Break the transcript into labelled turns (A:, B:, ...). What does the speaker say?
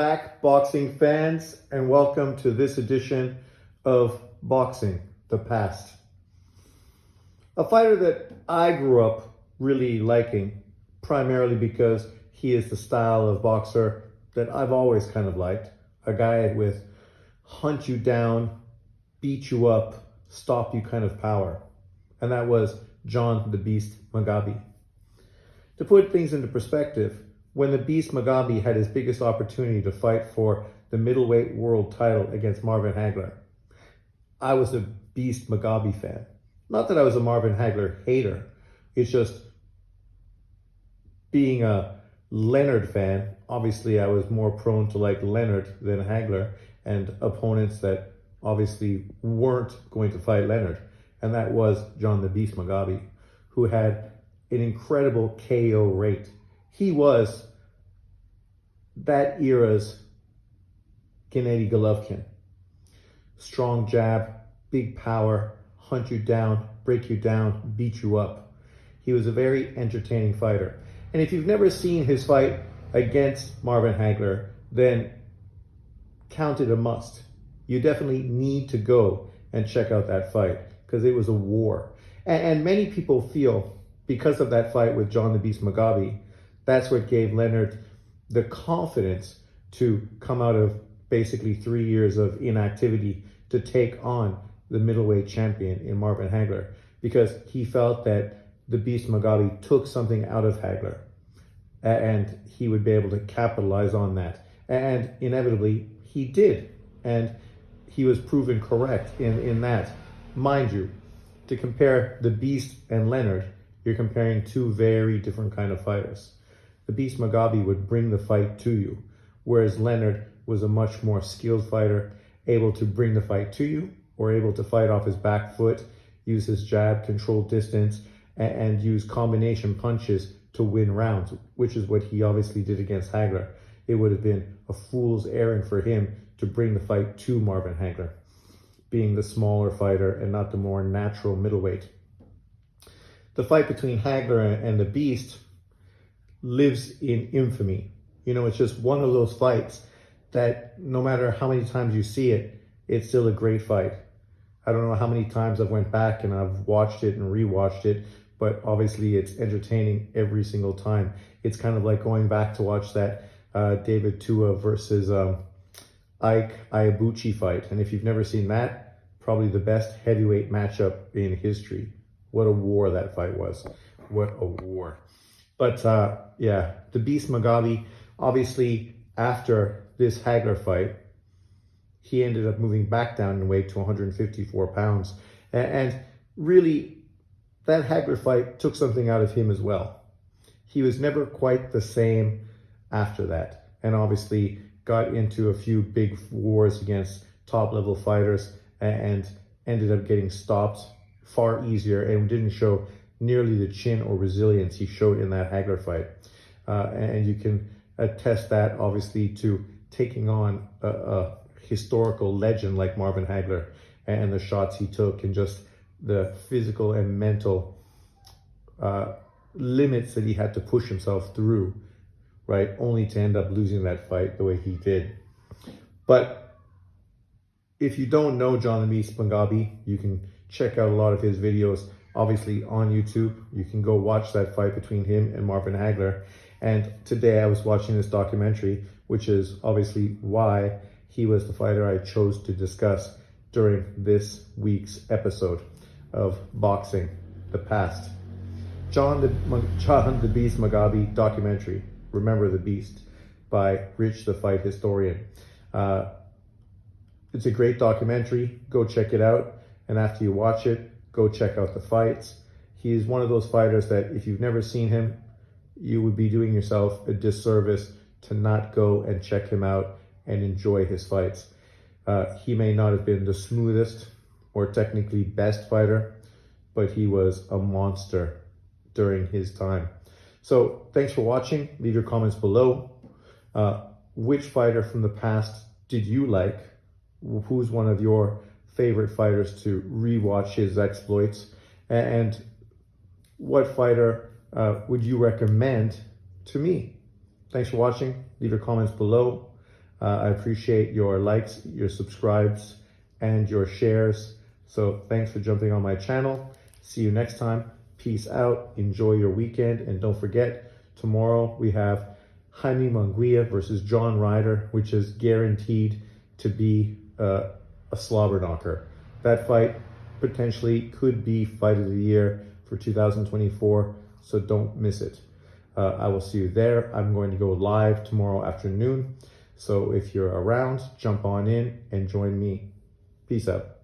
A: Back, boxing fans, and welcome to this edition of Boxing, the Past. A fighter that I grew up really liking, primarily because he is the style of boxer that I've always kind of liked. A guy with hunt you down, beat you up, stop you kind of power. And that was John the Beast Mugabi. To put things into perspective, when the Beast Mugabi had his biggest opportunity to fight for the middleweight world title against Marvin Hagler, I was a Beast Mugabi fan. Not that I was a Marvin Hagler hater. It's just being a Leonard fan, obviously I was more prone to like Leonard than Hagler and opponents that obviously weren't going to fight Leonard. And that was John the Beast Mugabi, who had an incredible KO rate. He was that era's Gennady Golovkin. Strong jab, big power, hunt you down, break you down, beat you up. He was a very entertaining fighter. And if you've never seen his fight against Marvin Hagler, then count it a must. You definitely need to go and check out that fight because it was a war. And many people feel because of that fight with John the Beast Mugabi, that's what gave Leonard the confidence to come out of basically 3 years of inactivity to take on the middleweight champion in Marvin Hagler, because he felt that the Beast Mugabi took something out of Hagler and he would be able to capitalize on that. And inevitably he did. And he was proven correct in that. Mind you, to compare the Beast and Leonard, you're comparing two very different kind of fighters. The Beast Mugabi would bring the fight to you, whereas Leonard was a much more skilled fighter, able to bring the fight to you, or able to fight off his back foot, use his jab, control distance, and use combination punches to win rounds, which is what he obviously did against Hagler. It would have been a fool's errand for him to bring the fight to Marvin Hagler, being the smaller fighter and not the more natural middleweight. The fight between Hagler and the Beast lives in infamy. You know, it's just one of those fights that no matter how many times you see it, it's still a great fight. I don't know how many times I've went back and I've watched it and rewatched it, but obviously it's entertaining every single time. It's kind of like going back to watch that David Tua versus Ike Ibuchi fight. And if you've never seen that, probably the best heavyweight matchup in history. What a war that fight was. What a war. But yeah, the Beast Mugabi, obviously after this Hagler fight, he ended up moving back down in weight to 154 pounds. And really, that Hagler fight took something out of him as well. He was never quite the same after that. And obviously got into a few big wars against top level fighters and ended up getting stopped far easier and didn't show nearly the chin or resilience he showed in that Hagler fight. And you can attest that obviously to taking on a historical legend like Marvin Hagler and the shots he took and just the physical and mental limits that he had to push himself through, right? Only to end up losing that fight the way he did. But if you don't know John the Beast Mugabi, you can check out a lot of his videos, obviously on YouTube. You can go watch that fight between him and Marvin Hagler. And today I was watching this documentary, which is obviously why he was the fighter I chose to discuss during this week's episode of Boxing, the Past. John the Beast Mugabi documentary, Remember the Beast, by Rich the Fight Historian. It's a great documentary. Go check it out. And after you watch it, go check out the fights. He's one of those fighters that if you've never seen him, you would be doing yourself a disservice to not go and check him out and enjoy his fights. He may not have been the smoothest or technically best fighter, but he was a monster during his time. So thanks for watching. Leave your comments below. Which fighter from the past did you like? Who's one of your favorite fighters to rewatch his exploits? And what fighter would you recommend to me? Thanks for watching. Leave your comments below. I appreciate your likes, your subscribes, and your shares. So thanks for jumping on my channel. See you next time. Peace out. Enjoy your weekend. And don't forget, tomorrow we have Jaime Munguia versus John Ryder, which is guaranteed to be a slobber knocker. That fight potentially could be fight of the year for 2024, so don't miss it. I will see you there. I'm going to go live tomorrow afternoon, so if you're around, jump on in and join me. Peace out.